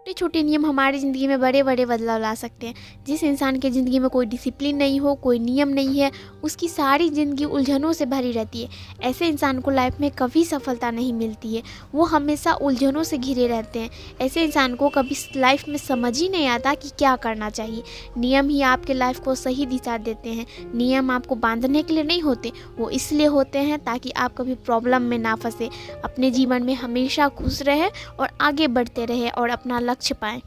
छोटे छोटे नियम हमारी ज़िंदगी में बड़े बड़े बदलाव ला सकते हैं। जिस इंसान की ज़िंदगी में कोई डिसिप्लिन नहीं हो, कोई नियम नहीं है, उसकी सारी ज़िंदगी उलझनों से भरी रहती है। ऐसे इंसान को लाइफ में कभी सफलता नहीं मिलती है, वो हमेशा उलझनों से घिरे रहते हैं। ऐसे इंसान को कभी लाइफ में समझ ही नहीं आता कि क्या करना चाहिए। नियम ही आपके लाइफ को सही दिशा देते हैं। नियम आपको बांधने के लिए नहीं होते, वो इसलिए होते हैं ताकि आप कभी प्रॉब्लम में ना फंसे, अपने जीवन में हमेशा खुश रहे और आगे बढ़ते रहे और अपना लक्ष्य पाएं।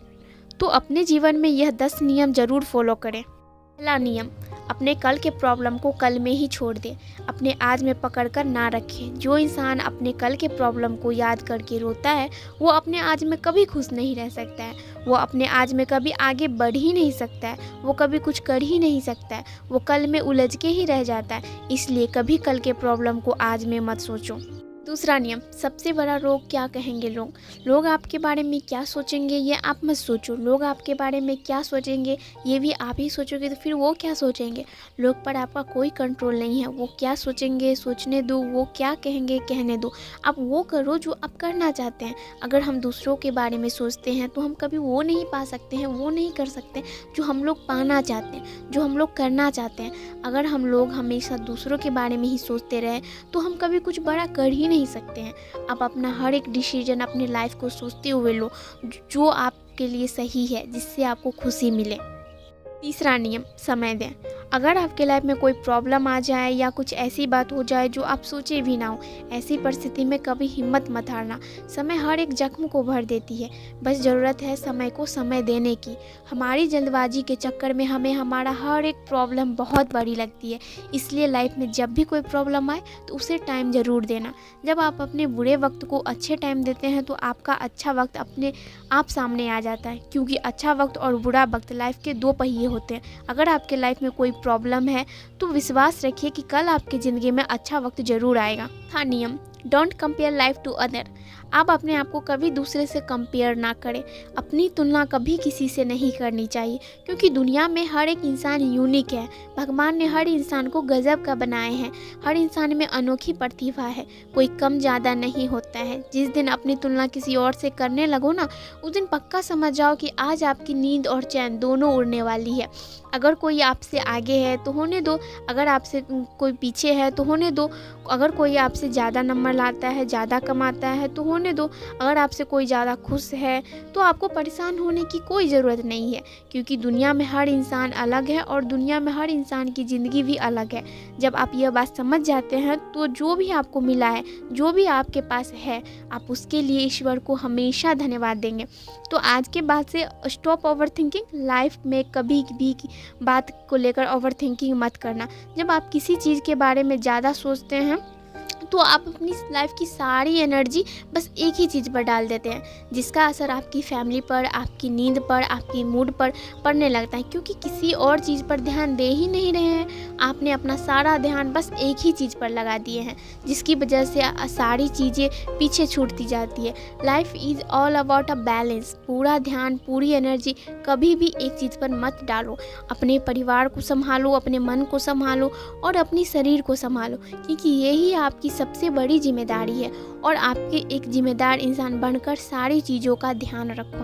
तो अपने जीवन में यह 10 नियम ज़रूर फॉलो करें। पहला नियम, अपने कल के प्रॉब्लम को कल में ही छोड़ दें, अपने आज में पकड़ कर ना रखें। जो इंसान अपने कल के प्रॉब्लम को याद करके रोता है, वो अपने आज में कभी खुश नहीं रह सकता है। वो अपने आज में कभी आगे बढ़ ही नहीं सकता है, वो कभी कुछ कर ही नहीं सकता है, वो कल में उलझ के ही रह जाता है। इसलिए कभी कल के प्रॉब्लम को आज में मत सोचो। दूसरा नियम, सबसे बड़ा रोग क्या कहेंगे लोग। लोग आपके बारे में क्या सोचेंगे ये आप मत सोचो। लोग आपके बारे में क्या सोचेंगे ये भी आप ही सोचोगे तो फिर वो क्या सोचेंगे। लोग पर आपका कोई कंट्रोल नहीं है। वो क्या सोचेंगे सोचने दो, वो क्या कहेंगे कहने दो। आप वो करो जो आप करना चाहते हैं। अगर हम दूसरों के बारे में सोचते हैं तो हम कभी वो नहीं पा सकते हैं, वो नहीं कर सकते जो हम लोग पाना चाहते हैं, जो हम लोग करना चाहते हैं। अगर हम लोग हमेशा दूसरों के बारे में ही सोचते रहे तो हम कभी कुछ बड़ा कर ही नहीं सकते हैं। आप अपना हर एक डिसीजन अपने लाइफ को सोचते हुए लो, जो आपके लिए सही है, जिससे आपको खुशी मिले। तीसरा नियम, समय दें। अगर आपके लाइफ में कोई प्रॉब्लम आ जाए या कुछ ऐसी बात हो जाए जो आप सोचे भी ना हो, ऐसी परिस्थिति में कभी हिम्मत मत हारना। समय हर एक जख्म को भर देती है, बस ज़रूरत है समय को समय देने की। हमारी जल्दबाजी के चक्कर में हमें हमारा हर एक प्रॉब्लम बहुत बड़ी लगती है। इसलिए लाइफ में जब भी कोई प्रॉब्लम आए तो उसे टाइम ज़रूर देना। जब आप अपने बुरे वक्त को अच्छे टाइम देते हैं तो आपका अच्छा वक्त अपने आप सामने आ जाता है, क्योंकि अच्छा वक्त और बुरा वक्त लाइफ के दो पहिए होते हैं। अगर आपके लाइफ में कोई प्रॉब्लम है तो विश्वास रखिए कि कल आपकी ज़िंदगी में अच्छा वक्त ज़रूर आएगा। था नियम, don't compare life to other. आप अपने आप को कभी दूसरे से कंपेयर ना करें। अपनी तुलना कभी किसी से नहीं करनी चाहिए, क्योंकि दुनिया में हर एक इंसान यूनिक है। भगवान ने हर इंसान को गजब का बनाए हैं। हर इंसान में अनोखी प्रतिभा है, कोई कम ज़्यादा नहीं होता है। जिस दिन अपनी तुलना किसी और से करने लगो ना, उस दिन पक्का समझ जाओ कि आज आपकी नींद और चैन दोनों उड़ने वाली है। अगर कोई आपसे आगे है तो होने दो, अगर आपसे कोई पीछे है तो होने दो। अगर कोई आपसे ज़्यादा नंबर लाता है, ज़्यादा कमाता है तो होने दो। अगर आपसे कोई ज़्यादा खुश है तो आपको परेशान होने की कोई ज़रूरत नहीं है, क्योंकि दुनिया में हर इंसान अलग है और दुनिया में हर इंसान की ज़िंदगी भी अलग है। जब आप यह बात समझ जाते हैं तो जो भी आपको मिला है, जो भी आपके पास है, आप उसके लिए ईश्वर को हमेशा धन्यवाद देंगे। तो आज के बाद से स्टॉप ओवर थिंकिंग। लाइफ में कभी भी बात को लेकर ओवर थिंकिंग मत करना। जब आप किसी चीज़ के बारे में ज़्यादा सोचते हैं तो आप अपनी लाइफ की सारी एनर्जी बस एक ही चीज़ पर डाल देते हैं, जिसका असर आपकी फैमिली पर, आपकी नींद पर, आपकी मूड पर पड़ने लगता है, क्योंकि किसी और चीज़ पर ध्यान दे ही नहीं रहे हैं। आपने अपना सारा ध्यान बस एक ही चीज़ पर लगा दिए हैं, जिसकी वजह से सारी चीज़ें पीछे छूटती जाती है। Life is all about a balance. पूरा ध्यान, पूरी एनर्जी कभी भी एक चीज़ पर मत डालो। अपने परिवार को संभालो, अपने मन को संभालो और अपनी शरीर को संभालो, क्योंकि यही आपकी सबसे बड़ी जिम्मेदारी है। और आपके एक जिम्मेदार इंसान बनकर सारी चीज़ों का ध्यान रखो।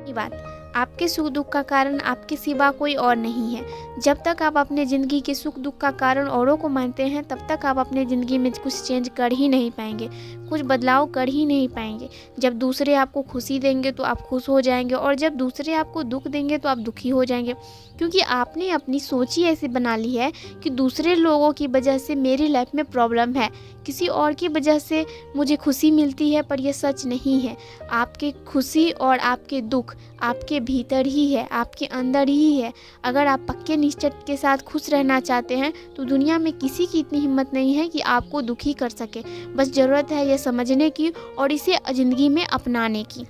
ये बात, आपके सुख दुख का कारण आपके सिवा कोई और नहीं है। जब तक आप अपने ज़िंदगी के सुख दुख का कारण औरों को मानते हैं, तब तक आप अपने ज़िंदगी में कुछ चेंज कर ही नहीं पाएंगे, कुछ बदलाव कर ही नहीं पाएंगे। जब दूसरे आपको खुशी देंगे तो आप खुश हो जाएंगे, और जब दूसरे आपको दुख देंगे तो आप दुखी हो जाएंगे, क्योंकि आपने अपनी सोच ही ऐसी बना ली है कि दूसरे लोगों की वजह से मेरी लाइफ में प्रॉब्लम है, किसी और की वजह से मुझे खुशी मिलती है, पर यह सच नहीं है। आपके खुशी और आपके दुख आपके भीतर ही है, आपके अंदर ही है। अगर आप पक्के निश्चय के साथ खुश रहना चाहते हैं तो दुनिया में किसी की इतनी हिम्मत नहीं है कि आपको दुखी कर सके। बस ज़रूरत है यह समझने की और इसे ज़िंदगी में अपनाने की।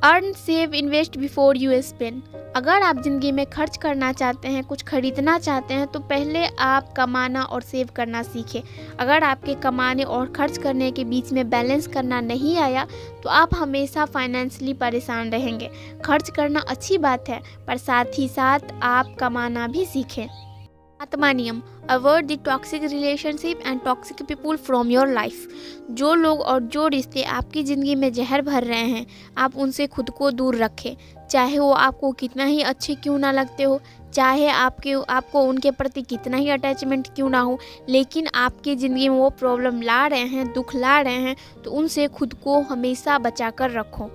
Earn, save, invest before you spend. अगर आप ज़िंदगी में खर्च करना चाहते हैं, कुछ खरीदना चाहते हैं, तो पहले आप कमाना और सेव करना सीखें। अगर आपके कमाने और खर्च करने के बीच में बैलेंस करना नहीं आया तो आप हमेशा फाइनेंशियली परेशान रहेंगे। खर्च करना अच्छी बात है, पर साथ ही साथ आप कमाना भी सीखें। सातवां नियम, avoid the toxic relationship and toxic people from your life. जो लोग और जो रिश्ते आपकी ज़िंदगी में जहर भर रहे हैं, आप उनसे खुद को दूर रखें। चाहे वो आपको कितना ही अच्छे क्यों ना लगते हो, चाहे आपको उनके प्रति कितना ही अटैचमेंट क्यों ना हो, लेकिन आपकी ज़िंदगी में वो प्रॉब्लम ला रहे हैं, दुख ला रहे हैं, तो उनसे खुद को हमेशा बचा कर रखो।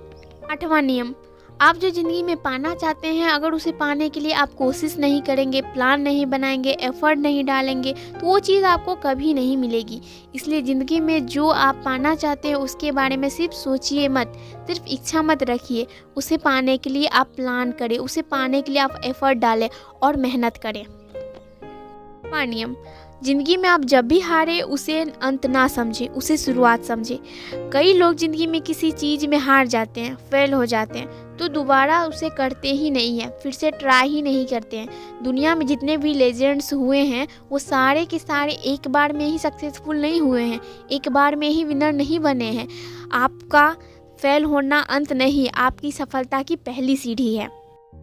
8वां नियम, आप जो ज़िंदगी में पाना चाहते हैं, अगर उसे पाने के लिए आप कोशिश नहीं करेंगे, प्लान नहीं बनाएंगे, एफर्ट नहीं डालेंगे, तो वो चीज़ आपको कभी नहीं मिलेगी। इसलिए ज़िंदगी में जो आप पाना चाहते हैं उसके बारे में सिर्फ सोचिए मत, सिर्फ इच्छा मत रखिए। उसे पाने के लिए आप प्लान करें, उसे पाने के लिए आप एफर्ट डालें और मेहनत करें। 5वां नियम, ज़िंदगी में आप जब भी हारे उसे अंत ना समझें, उसे शुरुआत समझें। कई लोग ज़िंदगी में किसी चीज़ में हार जाते हैं, फेल हो जाते हैं, तो दोबारा उसे करते ही नहीं हैं, फिर से ट्राई ही नहीं करते हैं। दुनिया में जितने भी लेजेंड्स हुए हैं वो सारे के सारे एक बार में ही सक्सेसफुल नहीं हुए हैं, एक बार में ही विनर नहीं बने हैं। आपका फेल होना अंत नहीं, आपकी सफलता की पहली सीढ़ी है।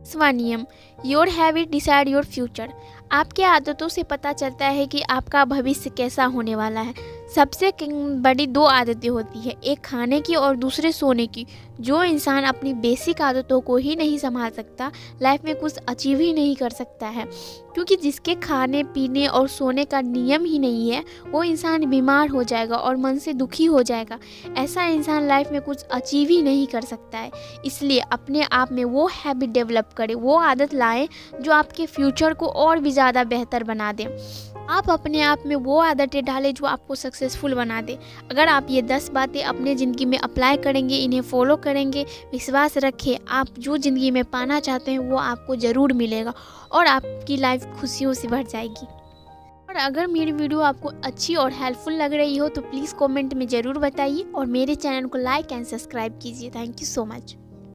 10वां नियम, your habit decide your future. आपके आदतों से पता चलता है कि आपका भविष्य कैसा होने वाला है। सबसे बड़ी 2 आदतें होती है, एक खाने की और दूसरे सोने की। जो इंसान अपनी बेसिक आदतों को ही नहीं संभाल सकता, लाइफ में कुछ अचीव ही नहीं कर सकता है। क्योंकि जिसके खाने पीने और सोने का नियम ही नहीं है, वो इंसान बीमार हो जाएगा और मन से दुखी हो जाएगा। ऐसा इंसान लाइफ में कुछ अचीव ही नहीं कर सकता है। इसलिए अपने आप में वो हैबिट डेवलप करें, वो आदत लाएं जो आपके फ्यूचर को और भी ज़्यादा बेहतर बना दें। आप अपने आप में वो आदतें डालें जो आपको सक्सेसफुल बना दे। अगर आप ये 10 बातें अपने ज़िंदगी में अप्लाई करेंगे, इन्हें फॉलो करेंगे, विश्वास रखें, आप जो ज़िंदगी में पाना चाहते हैं वो आपको ज़रूर मिलेगा और आपकी लाइफ खुशियों से भर जाएगी। और अगर मेरी वीडियो आपको अच्छी और हेल्पफुल लग रही हो तो प्लीज़ कमेंट में ज़रूर बताइए और मेरे चैनल को लाइक एंड सब्सक्राइब कीजिए। Thank you so much.